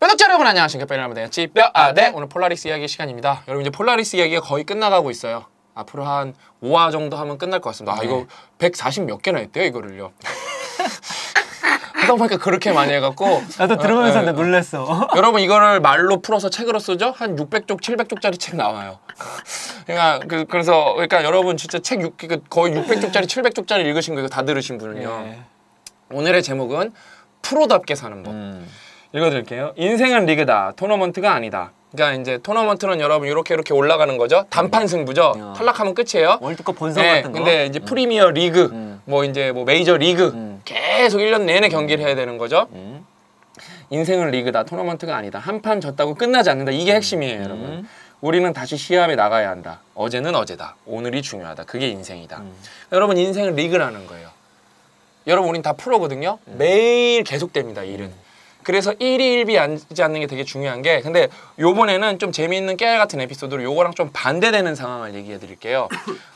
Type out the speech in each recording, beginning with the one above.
뼈덕자 여러분 안녕하십니까. 뼈아대였지 뼈아대 오늘 폴라리스 이야기 시간입니다. 여러분 이제 폴라리스 이야기가 거의 끝나가고 있어요. 앞으로 한 5화 정도 하면 끝날 것 같습니다. 아 이거 140 몇 개나 했대요 이거를요. 하다 보니까 그렇게 많이 해갖고 나도 들으면서 나 놀랐어. 여러분 이거를 말로 풀어서 책으로 쓰죠? 한 600쪽, 700쪽짜리 책 나와요. 그래서 여러분 진짜 책 거의 600쪽짜리, 700쪽짜리 읽으신 거 이거 다 들으신 분은요. 예. 오늘의 제목은 프로답게 사는 법. 읽어드릴게요. 인생은 리그다. 토너먼트가 아니다. 그러니까 이제 토너먼트는 여러분 이렇게 올라가는 거죠. 단판 승부죠. 탈락하면 끝이에요. 월드컵 본선 같은 거. 근데 이제 프리미어 리그, 뭐 메이저 리그 계속 1년 내내 경기를 해야 되는 거죠. 인생은 리그다. 토너먼트가 아니다. 한 판 졌다고 끝나지 않는다. 이게 핵심이에요, 여러분. 우리는 다시 시합에 나가야 한다. 어제는 어제다. 오늘이 중요하다. 그게 인생이다. 여러분 인생은 리그라는 거예요. 여러분 우린 다 프로거든요. 매일 계속됩니다, 일은. 그래서 일희일비하지 않는 게 되게 중요한 게, 근데 요번에는 좀 재미있는 깨알 같은 에피소드로 요거랑 좀 반대되는 상황을 얘기해 드릴게요.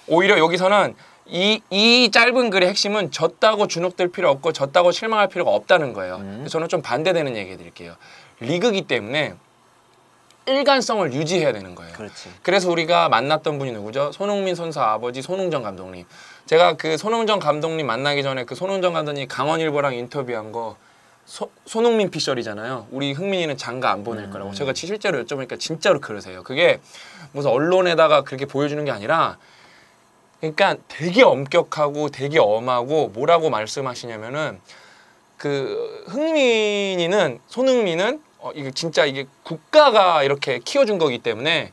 오히려 여기서는 이 짧은 글의 핵심은 졌다고 주눅들 필요 없고 졌다고 실망할 필요가 없다는 거예요. 저는 좀 반대되는 얘기해 드릴게요. 리그기 때문에 일관성을 유지해야 되는 거예요. 그렇지. 그래서 우리가 만났던 분이 누구죠? 손흥민 선수 아버지 손흥정 감독님. 제가 그 손흥정 감독님 만나기 전에 그 손흥정 감독님 강원일보랑 인터뷰한 거 손흥민 피셜이잖아요. 우리 흥민이는 장가 안 보낼 거라고. 제가 실제로 여쭤보니까 진짜로 그러세요. 그게 무슨 언론에다가 그렇게 보여주는 게 아니라, 그러니까 되게 엄격하고 되게 엄하고 뭐라고 말씀하시냐면은 그 손흥민은 이게 진짜 이게 국가가 이렇게 키워준 거기 때문에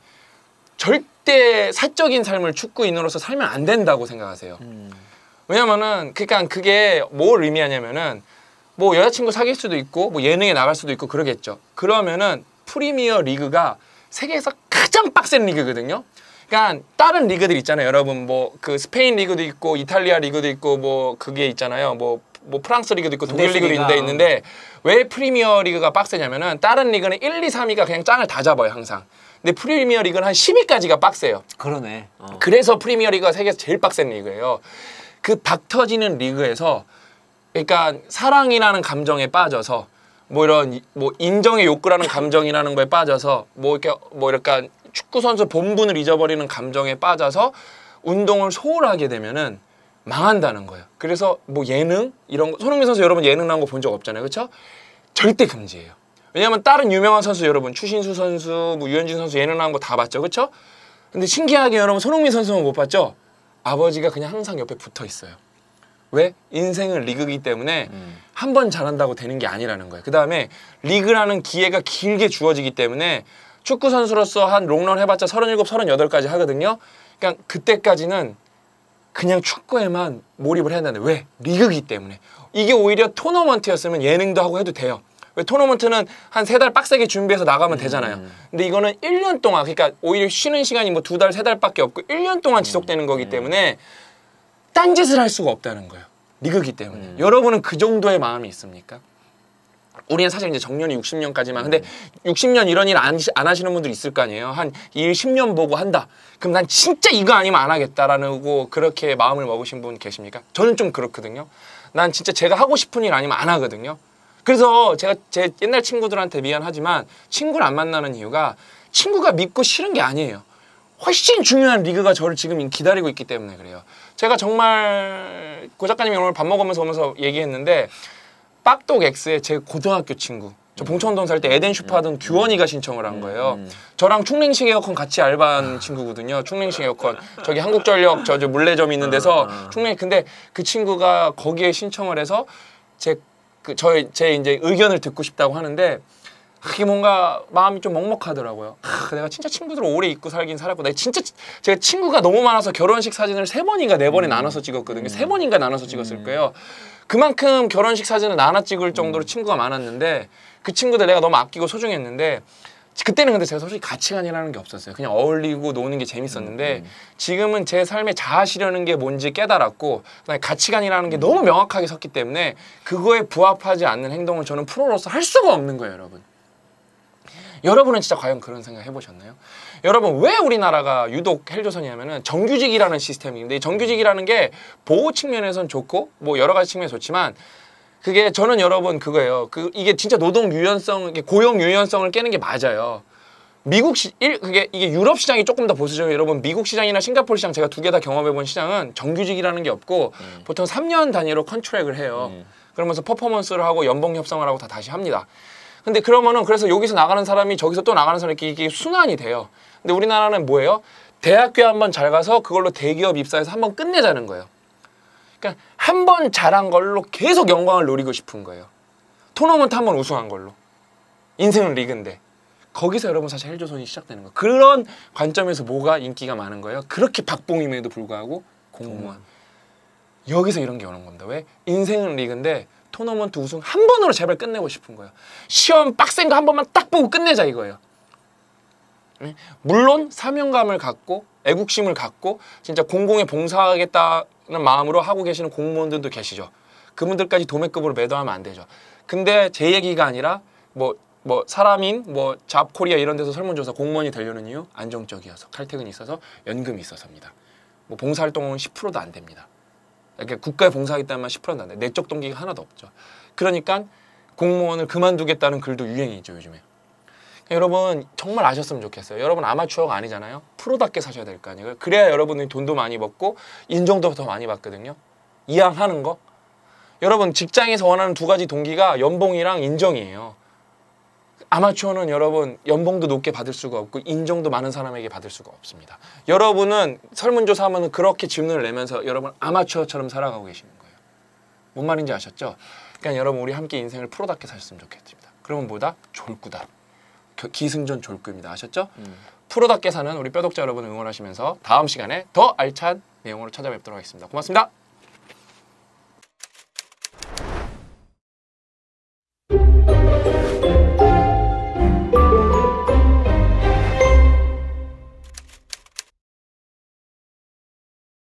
절대 사적인 삶을 축구인으로서 살면 안 된다고 생각하세요. 왜냐면은 그러니까 그게 뭘 의미하냐면은 뭐 여자친구 사귈 수도 있고 뭐 예능에 나갈 수도 있고 그러겠죠. 그러면은 프리미어 리그가 세계에서 가장 빡센 리그거든요. 그러니까 다른 리그들 있잖아요. 여러분 뭐 그 스페인 리그도 있고 이탈리아 리그도 있고 뭐 그게 있잖아요. 뭐 프랑스 리그도 있고 독일 리그도 있는데 왜 프리미어 리그가 빡세냐면은 다른 리그는 1, 2, 3위가 그냥 짱을 다 잡아요, 항상. 근데 프리미어 리그는 한 10위까지가 빡세요. 그러네. 그래서 프리미어 리그가 세계에서 제일 빡센 리그예요. 그 박 터지는 리그에서 그러니까 사랑이라는 감정에 빠져서 뭐 이런 뭐 인정의 욕구라는 감정이라는 거에 빠져서 뭐 이렇게 축구 선수 본분을 잊어버리는 감정에 빠져서 운동을 소홀하게 되면은 망한다는 거예요. 그래서 뭐 예능 이런 거, 손흥민 선수 여러분 예능 나온 거 본 적 없잖아요, 그렇죠? 절대 금지예요. 왜냐면 다른 유명한 선수 여러분 추신수 선수, 뭐 유현진 선수 예능 나온 거 다 봤죠, 그렇죠? 근데 신기하게 여러분 손흥민 선수는 못 봤죠? 아버지가 그냥 항상 옆에 붙어 있어요. 왜? 인생은 리그이기 때문에 한 번 잘한다고 되는 게 아니라는 거예요. 그 다음에 리그라는 기회가 길게 주어지기 때문에 축구 선수로서 한 롱런 해봤자 37, 38까지 하거든요. 그러니까 그때까지는 그냥 축구에만 몰입을 해야 되는데 왜? 리그이기 때문에. 이게 오히려 토너먼트였으면 예능도 하고 해도 돼요. 왜? 토너먼트는 한 3달 빡세게 준비해서 나가면 되잖아요. 근데 이거는 1년 동안, 그러니까 오히려 쉬는 시간이 뭐 2달, 3달밖에 없고 1년 동안 지속되는 거기 때문에 딴짓을 할 수가 없다는 거예요. 리그이기 때문에. 여러분은 그 정도의 마음이 있습니까? 우리는 사실 이제 정년이 60년까지만. 근데 60년 이런 일 안 하시는 분들이 있을 거 아니에요. 한 일 10년 보고 한다. 그럼 난 진짜 이거 아니면 안 하겠다라고 그렇게 마음을 먹으신 분 계십니까? 저는 좀 그렇거든요. 난 진짜 제가 하고 싶은 일 아니면 안 하거든요. 그래서 제가 제 옛날 친구들한테 미안하지만 친구를 안 만나는 이유가 친구가 믿고 싫은 게 아니에요. 훨씬 중요한 리그가 저를 지금 기다리고 있기 때문에 그래요. 제가 정말 고 작가님이 오늘 밥 먹으면서 오면서 얘기했는데 빡독 X의 제 고등학교 친구, 저 봉천동 살 때 에덴 슈퍼 하던 규원이가 신청을 한 거예요. 저랑 충냉식 에어컨 같이 알바한 친구거든요. 충냉식 에어컨 저기 한국전력 저 물레점 있는 데서 근데 그 친구가 거기에 신청을 해서 제 이제 의견을 듣고 싶다고 하는데 그게 뭔가 마음이 좀 먹먹하더라고요. 내가 진짜 친구들 오래 있고 살긴 살았고 제가 친구가 너무 많아서 결혼식 사진을 3번인가 4번에 나눠서 찍었거든요. 3번인가 나눠서 찍었을 거예요. 그만큼 결혼식 사진을 나눠 찍을 정도로 친구가 많았는데 그 친구들 내가 너무 아끼고 소중했는데 그때는 근데 제가 솔직히 가치관이라는 게 없었어요. 그냥 어울리고 노는 게 재밌었는데 지금은 제 삶에 자아시려는 게 뭔지 깨달았고 그다음에 가치관이라는 게 너무 명확하게 섰기 때문에 그거에 부합하지 않는 행동을 저는 프로로서 할 수가 없는 거예요, 여러분. 여러분은 진짜 과연 그런 생각 해보셨나요? 여러분 왜 우리나라가 유독 헬조선이냐면은 정규직이라는 시스템인데 이 정규직이라는 게 보호 측면에선 좋고 뭐 여러 가지 측면에 좋지만 그게 저는 여러분 그거예요. 이게 진짜 노동 유연성, 고용 유연성을 깨는 게 맞아요. 이게 유럽 시장이 조금 더 보수적이에요. 여러분 미국 시장이나 싱가포르 시장 제가 두 개 다 경험해본 시장은 정규직이라는 게 없고 보통 3년 단위로 컨트랙을 해요. 그러면서 퍼포먼스를 하고 연봉 협상을 하고 다 다시 합니다. 근데 그러면은 그래서 여기서 나가는 사람이 저기서 또 나가는 사람이 이게 순환이 돼요. 근데 우리나라는 뭐예요? 대학교 한번 잘 가서 그걸로 대기업 입사해서 한번 끝내자는 거예요. 그러니까 한 번 잘한 걸로 계속 영광을 노리고 싶은 거예요. 토너먼트 한 번 우승한 걸로. 인생은 리그인데. 거기서 여러분 사실 헬조선이 시작되는 거예요. 그런 관점에서 뭐가 인기가 많은 거예요? 그렇게 박봉임에도 불구하고 공무원. 여기서 이런 게 오는 겁니다. 왜? 인생은 리그인데 토너먼트 우승 한 번으로 제발 끝내고 싶은 거예요. 시험 빡센 거 한 번만 딱 보고 끝내자 이거예요. 물론 사명감을 갖고 애국심을 갖고 진짜 공공에 봉사하겠다는 마음으로 하고 계시는 공무원들도 계시죠. 그분들까지 도매급으로 매도하면 안 되죠. 근데 제 얘기가 아니라 뭐 사람인 잡코리아 이런 데서 설문조사 공무원이 되려는 이유 안정적이어서 칼퇴근이 있어서 연금이 있어서입니다. 뭐 봉사활동은 10%도 안 됩니다. 그러니까 국가에 봉사하겠다면 10%도 안 돼. 내적 동기가 하나도 없죠. 그러니까 공무원을 그만두겠다는 글도 유행이죠 요즘에. 여러분 정말 아셨으면 좋겠어요. 여러분 아마추어가 아니잖아요. 프로답게 사셔야 될 거 아니에요. 그래야 여러분이 돈도 많이 벌고 인정도 더 많이 받거든요. 이왕하는 거. 여러분 직장에서 원하는 두 가지 동기가 연봉이랑 인정이에요. 아마추어는 여러분 연봉도 높게 받을 수가 없고 인정도 많은 사람에게 받을 수가 없습니다. 여러분은 설문조사하면 그렇게 질문을 내면서 여러분 아마추어처럼 살아가고 계시는 거예요. 뭔 말인지 아셨죠? 그러니까 여러분 우리 함께 인생을 프로답게 사셨으면 좋겠습니다. 그러면 뭐다? 졸구다. 기승전 졸구입니다. 아셨죠? 프로답게 사는 우리 뼈독자 여러분 응원하시면서 다음 시간에 더 알찬 내용으로 찾아뵙도록 하겠습니다. 고맙습니다.